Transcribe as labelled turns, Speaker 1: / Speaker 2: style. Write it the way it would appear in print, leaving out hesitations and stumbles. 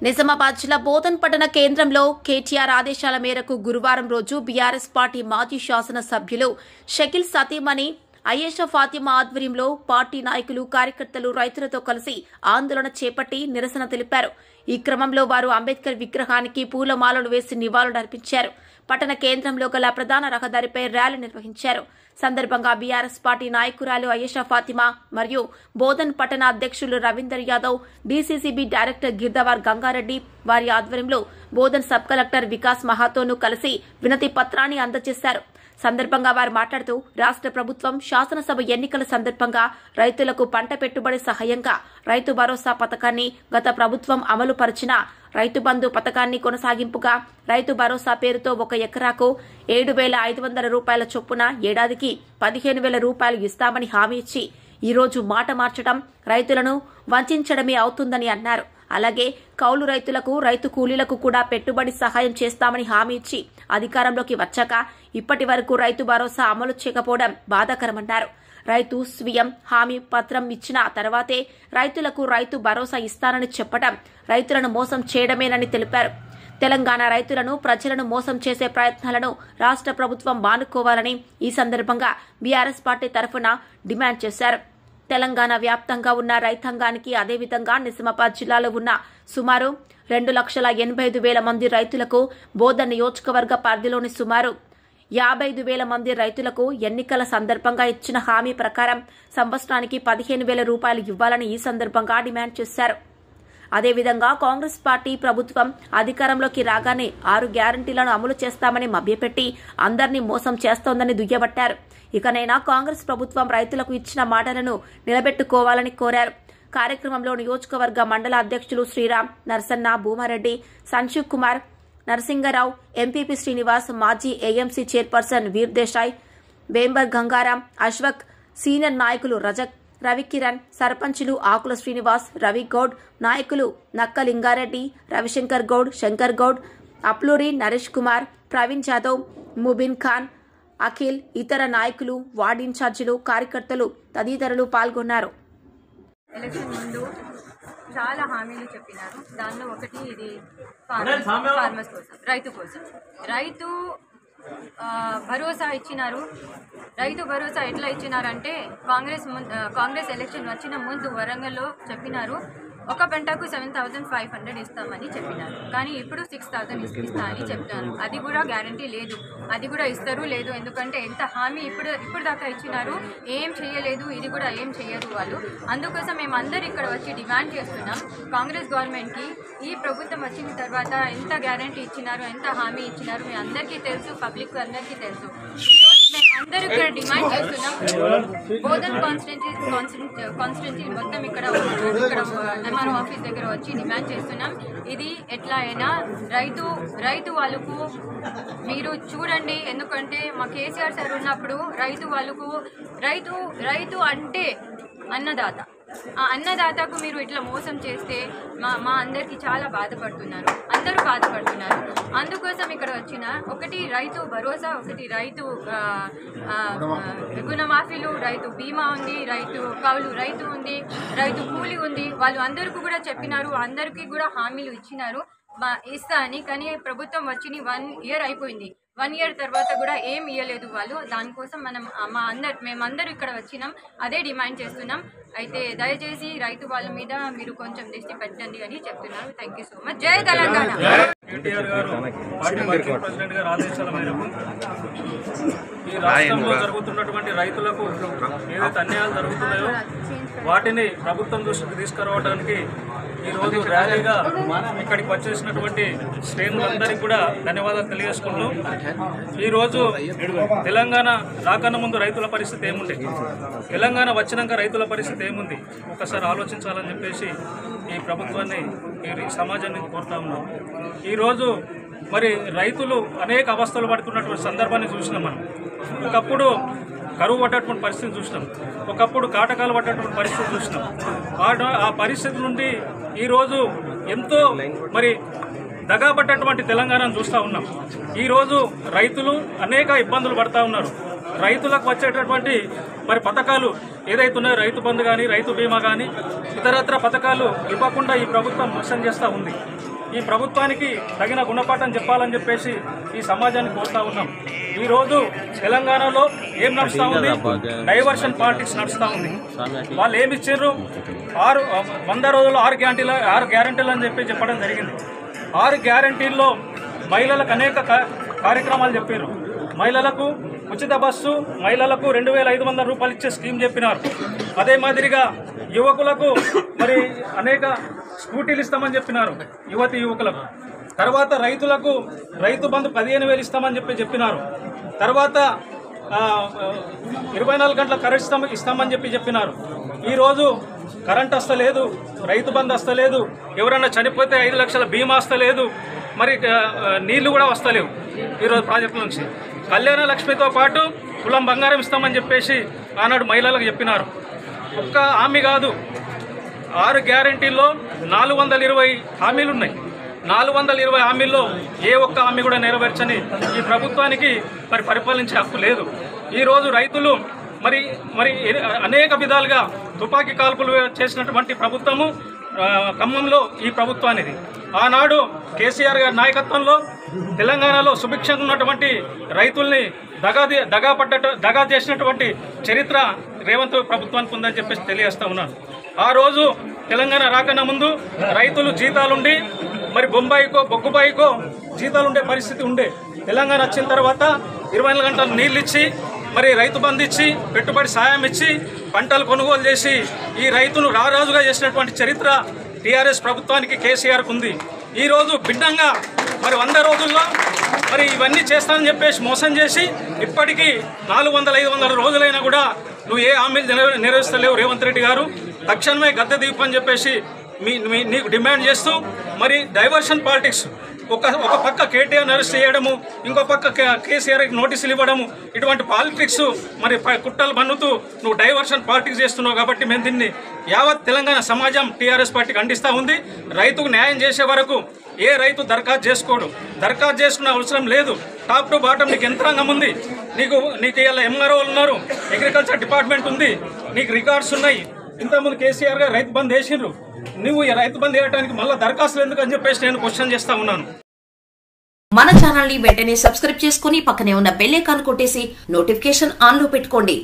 Speaker 1: నిజామాబాద్ జిల్లా బోధన్ పట్టణ కేంద్రంలో కేటీఆర్ ఆదేశాల మేరకు గురువారం రోజు బీఆర్ఎస్ పార్టీ మాజీ శాసన సభ్యులు షకీల్ సతీమణి అయేషా ఫాతిమా ఆధ్వర్యంలో పార్టీ నాయకులు కార్యకర్తలు రైతులతో కలిసి ఆందోళన చేపట్టి నిరసన తెలిపారు. ఈ క్రమంలో వారు అంబేద్కర్ విగ్రహానికి పూలమాలలు వేసి నివాళులర్పించారు. పట్టణ కేంద్రంలో గల ప్రధాన రహదారిపై ర్యాలీ నిర్వహించారు. సందర్భంగా బీఆర్ఎస్ పార్టీ నాయకురాలు అయేషా ఫాతిమా మరియు బోధన్ పట్టణ అధ్యక్షులు రవీందర్ యాదవ్, డీసీసీబీ డైరెక్టర్ గిర్దవార్ గంగారెడ్డి వారి ఆధ్వర్యంలో బోధన్ సబ్ కలెక్టర్ వికాస్ మహాతోను కలిసి వినతి పత్రాన్ని అందజేశారు. సందర్భంగా వారు మాట్లాడుతూ రాష్ట్ర ప్రభుత్వం శాసనసభ ఎన్నికల సందర్భంగా రైతులకు పంట పెట్టుబడి సహాయంగా రైతు భరోసా పథకాన్ని గత ప్రభుత్వం అమలు పరిచిన రైతు బంధు పథకాన్ని కొనసాగింపుగా రైతు భరోసా పేరుతో 1 ఎకరాకు 7,500 రూపాయల చొప్పున ఏడాదికి 15,000 రూపాయలు ఇస్తామని హామీ ఇచ్చి ఈ రోజు మాట మార్చడం రైతులను వంచడమే అవుతుందని అన్నారు. అలాగే కౌలు రైతులకు, రైతు కూలీలకు కూడా పెట్టుబడి సహాయం చేస్తామని హామీ ఇచ్చి అధికారంలోకి వచ్చాక ఇప్పటి వరకు రైతు భరోసా అమలు చేయకపోవడం బాధాకరమన్నారు. రైతు స్వీయం హామీ పత్రం ఇచ్చిన తర్వాతే రైతులకు రైతు భరోసా ఇస్తానని చెప్పడం రైతులను మోసం చేయడమేనని తెలిపారు. తెలంగాణ రైతులను, ప్రజలను మోసం చేసే ప్రయత్నాలను రాష్ట్ర ప్రభుత్వం మానుకోవాలని ఈ సందర్భంగా బీఆర్ఎస్ పార్టీ తరఫున డిమాండ్ చేశారు. తెలంగాణ వ్యాప్తంగా ఉన్న రైతాంగానికి, అదేవిధంగా నిజామాబాద్ జిల్లాలో ఉన్న సుమారు 2,85,000 మంది రైతులకు, బోధన్ నియోజకవర్గ పరిధిలోని సుమారు 55,000 మంది రైతులకు ఎన్నికల సందర్భంగా ఇచ్చిన హామీ ప్రకారం సంవత్సరానికి 15,000 రూపాయలు ఇవ్వాలని ఈ సందర్భంగా డిమాండ్ చేశారు. అదేవిధంగా కాంగ్రెస్ పార్టీ ప్రభుత్వం అధికారంలోకి రాగానే 6 గ్యారంటీలను అమలు చేస్తామని మభ్యపెట్టి అందరినీ మోసం చేస్తోందని దుయ్యబట్టారు. ఇకనైనా కాంగ్రెస్ ప్రభుత్వం రైతులకు ఇచ్చిన మాటలను నిలబెట్టుకోవాలని కోరారు. కార్యక్రమంలో నియోజకవర్గ మండల అధ్యక్షులు శ్రీరామ్, నర్సన్న, భూమారెడ్డి, సంశీవ్ కుమార్, నరసింగరావు, ఎంపీపీ శ్రీనివాస్, మాజీ ఏఎంసీ చైర్పర్సన్ వీర్ దేశాయ్, బేంబర్ గంగారాం, అశ్వక్, సీనియర్ నాయకులు రజక్, రవికిరణ్, సర్పంచులు ఆకుల శ్రీనివాస్, రవి గౌడ్, నాయకులు నక్క లింగారెడ్డి, రవిశంకర్ గౌడ్, శంకర్ గౌడ్, అప్లూరి నరేష్ కుమార్, ప్రవీణ్ జాదవ్, ముబిన్ ఖాన్, అఖిల్, ఇతర నాయకులు, వార్డు ఇన్ఛార్జీలు, కార్యకర్తలు తదితరులు పాల్గొన్నారు.
Speaker 2: ఎలక్షన్ ముందు చాలా హామీలు చెప్పినారు. దానిలో ఒకటి ఇది ఫార్మర్స్ కోసం, రైతు భరోసా ఇచ్చినారు. రైతు భరోసా ఎట్లా ఇచ్చినారంటే కాంగ్రెస్ ఎలక్షన్ వచ్చిన ముందు వరంగల్లో చెప్పినారు ఒక పంటకు 7,500 ఇస్తామని చెప్పినారు. కానీ ఇప్పుడు 6,000 ఇస్తా అని చెప్తారు. అది కూడా గ్యారంటీ లేదు. అది కూడా ఇస్తారు లేదు, ఎందుకంటే ఎంత హామీ ఇప్పుడు దాకా ఇచ్చినారు, ఏం చేయలేదు. ఇది కూడా ఏం చేయరు వాళ్ళు. అందుకోసం మేము అందరు ఇక్కడ వచ్చి డిమాండ్ చేస్తున్నాం కాంగ్రెస్ గవర్నమెంట్కి. ఈ ప్రభుత్వం వచ్చిన తర్వాత ఎంత గ్యారంటీ ఇచ్చినారు, ఎంత హామీ ఇచ్చినారు మీ అందరికీ తెలుసు, పబ్లిక్ అందరికీ తెలుసు. మేము అందరూ ఇక్కడ డిమాండ్ చేస్తున్నాం. బోధన్ కాన్స్టిట్యున్సీ మొత్తం ఇక్కడ ఎంఆర్ఓ ఆఫీస్ దగ్గర వచ్చి డిమాండ్ చేస్తున్నాం. ఇది ఎట్లా అయినా రైతు వాళ్ళకు మీరు చూడండి, ఎందుకంటే మా కేసీఆర్ సార్ ఉన్నప్పుడు రైతు అంటే అన్నదాత. ఆ అన్నదాతకు మీరు ఇట్లా మోసం చేస్తే మా అందరికీ చాలా బాధపడుతున్నారు, అందరూ బాధపడుతున్నారు. అందుకోసం ఇక్కడ వచ్చిన ఒకటి రైతు భరోసా, ఒకటి రైతు రుణమాఫీలు, రైతు బీమా ఉంది, రైతు కౌలు రైతు ఉంది, రైతు కూలి ఉంది. వాళ్ళు అందరికీ కూడా చెప్పినారు, అందరికీ కూడా హామీలు ఇచ్చినారు ఇస్తా అని. కానీ ప్రభుత్వం వచ్చి 1 ఇయర్ అయిపోయింది. 1 ఇయర్ తర్వాత కూడా ఏం ఇవ్వలేదు వాళ్ళు. దానికోసం మేమందరూ ఇక్కడ వచ్చినాం, అదే డిమాండ్ చేస్తున్నాం. అయితే దయచేసి రైతు వాళ్ళ మీద మీరు కొంచెం దృష్టి పెట్టండి అని చెప్తున్నారు. Thank you so much. జై తెలంగాణ.
Speaker 3: కేటీఆర్ గారు పార్టీ వర్కింగ్ ప్రెసిడెంట్ గారి ఆదేశాల మేరకు ఈ రాష్ట్రంలో జరుగుతున్నటువంటి రైతులకు ఏదైతే అన్యాయాలు జరుగుతున్నాయో వాటిని ప్రభుత్వం దృష్టికి తీసుకురావడానికి ఈరోజు ర్యాలీగా ఇక్కడికి వచ్చేసినటువంటి శ్రేణులందరికీ కూడా ధన్యవాదాలు తెలియజేసుకుంటూ, ఈరోజు తెలంగాణ రాకన్నా ముందు రైతుల పరిస్థితి ఏముంది, తెలంగాణ వచ్చినాక రైతుల పరిస్థితి ఏముంది ఒకసారి ఆలోచించాలని చెప్పేసి ఈ ప్రభుత్వాన్ని, ఈ సమాజాన్ని కోరుతా ఉన్నాం. ఈరోజు మరి రైతులు అనేక అవస్థలు పడుతున్నటువంటి సందర్భాన్ని చూసినాం. మనం ఒకప్పుడు కరువు పడ్డటువంటి పరిస్థితి చూసినాం, ఒకప్పుడు కాటకాలు పడ్డటువంటి పరిస్థితి చూసినాం. ఆ పరిస్థితి నుండి ఈరోజు ఎంతో మరి దగాపడ్డటువంటి తెలంగాణను చూస్తూ ఉన్నాం. ఈరోజు రైతులు అనేక ఇబ్బందులు పడతా ఉన్నారు. రైతులకు వచ్చేటటువంటి మరి పథకాలు ఏదైతే ఉన్నాయో, రైతు బంధు కానీ, రైతు బీమా కానీ, ఇతరత్ర పథకాలు ఇవ్వకుండా ఈ ప్రభుత్వం మోసం చేస్తూ ఉంది. ఈ ప్రభుత్వానికి తగిన గుణపాఠం చెప్పాలని చెప్పేసి ఈ సమాజాన్ని కోరుతా ఉన్నాం. ఈరోజు తెలంగాణలో ఏం నడుస్తూ ఉంది? డైవర్షన్ పాలిటిక్స్ నడుస్తూ ఉంది. వాళ్ళు ఏమి ఇచ్చారు? 100 రోజుల్లో 6 గ్యారంటీలు అని చెప్పడం జరిగింది. 6 గ్యారంటీల్లో మహిళలకు అనేక కార్యక్రమాలు చెప్పారు. మహిళలకు ఉచిత బస్సు, మహిళలకు 2500 రూపాయలు ఇచ్చే స్కీమ్ చెప్పినారు. అదే మాదిరిగా యువకులకు మరి అనేక స్కూటీలు ఇస్తామని చెప్పినారు యువకులకు. తర్వాత రైతులకు రైతు బంధు 15,000 ఇస్తామని చెప్పినారు. తర్వాత 24 గంటల కరెంట్ ఇస్తామని చెప్పినారు. ఈరోజు కరెంట్ వస్తలేదు, రైతు బంధు వస్తలేదు, ఎవరైనా చనిపోతే 5 లక్షల బీమా వస్తలేదు, మరి నీళ్లు కూడా వస్తలేవు ఈరోజు ప్రాజెక్టుల నుంచి. కళ్యాణ లక్ష్మితో పాటు కులం బంగారం ఇస్తామని చెప్పేసి ఆనాడు మహిళలకు చెప్పినారు. ఒక్క హామీ కాదు, 6 గ్యారంటీల్లో 420 హామీలు ఉన్నాయి. 420 హామీల్లో ఏ ఒక్క హామీ కూడా నెరవేర్చని ఈ ప్రభుత్వానికి మరి పరిపాలించే హక్కు లేదు. ఈరోజు రైతులు మరి అనేక విధాలుగా తుపాకీ కాల్పులు చేసినటువంటి ప్రభుత్వము ఖమ్మంలో ఈ ప్రభుత్వానిది. ఆనాడు కేసీఆర్ గారి నాయకత్వంలో తెలంగాణలో సుభిక్షంగా ఉన్నటువంటి రైతుల్ని దగా చేసినటువంటి చరిత్ర రేవంత్ ప్రభుత్వానికి ఉందని చెప్పేసి తెలియజేస్తా ఉన్నాను. ఆ రోజు తెలంగాణ రాకన్నా ముందు రైతులు జీతాలుండి మరి బొగ్గుబాయికో జీతాలుండే పరిస్థితి ఉండే. తెలంగాణ వచ్చిన తర్వాత 24 గంటలు నీళ్ళు ఇచ్చి మరి రైతు బంధు ఇచ్చి పెట్టుబడి సాయం ఇచ్చి పంటలు కొనుగోలు చేసి ఈ రైతును రారాజుగా చేసినటువంటి చరిత్ర టీఆర్ఎస్ ప్రభుత్వానికి కేసీఆర్కు ఉంది. ఈరోజు భిన్నంగా మరి 100 రోజుల్లో మరి ఇవన్నీ చేస్తానని చెప్పేసి మోసం చేసి ఇప్పటికీ 400-500 రోజులైనా కూడా నువ్వు ఏ హామీలు నెరవేర్చలేవు రేవంత్ రెడ్డి గారు. తక్షణమే గద్దె దింపని చెప్పేసి నీకు డిమాండ్ చేస్తూ మరి డైవర్షన్ పాలిటిక్స్, ఒక పక్క కేటీఆర్ అరెస్ట్ చేయడము, ఇంకో పక్క కేసీఆర్కి నోటీసులు ఇవ్వడము, ఇటువంటి పాలిటిక్స్ మరి కుట్రలు బన్నుతూ నువ్వు డైవర్షన్ పాలిటిక్స్ చేస్తున్నావు. కాబట్టి మేము దీన్ని యావత్ తెలంగాణ సమాజం టీఆర్ఎస్ పార్టీకి ఖండిస్తూ ఉంది. రైతుకు న్యాయం చేసే వరకు ఏ రైతు దరఖాస్తు చేసుకోడు, దరఖాస్తు చేసుకునే అవసరం లేదు. టాప్ టు బాటం నీకు యంత్రాంగం ఉంది, నీకు ఇలా ఎంఆర్ఓలు ఉన్నారు, అగ్రికల్చర్ డిపార్ట్మెంట్ ఉంది, నీకు రికార్డ్స్ ఉన్నాయి. ఇంతకుముందు కేసీఆర్ గారు రైతు బంద్ వేసిండ్రు, నువ్వు ఈ రైతు బంద్ వేయడానికి మళ్ళీ దరఖాస్తులు ఎందుకు అని చెప్పేసి నేను క్వశ్చన్ చేస్తా ఉన్నాను.
Speaker 1: మన ఛానల్ ని వెంటనే సబ్స్క్రైబ్ చేసుకుని పక్కనే ఉన్న బెల్ ఐకాన్ కొట్టేసి నోటిఫికేషన్ ఆన్ లో పెట్టుకోండి.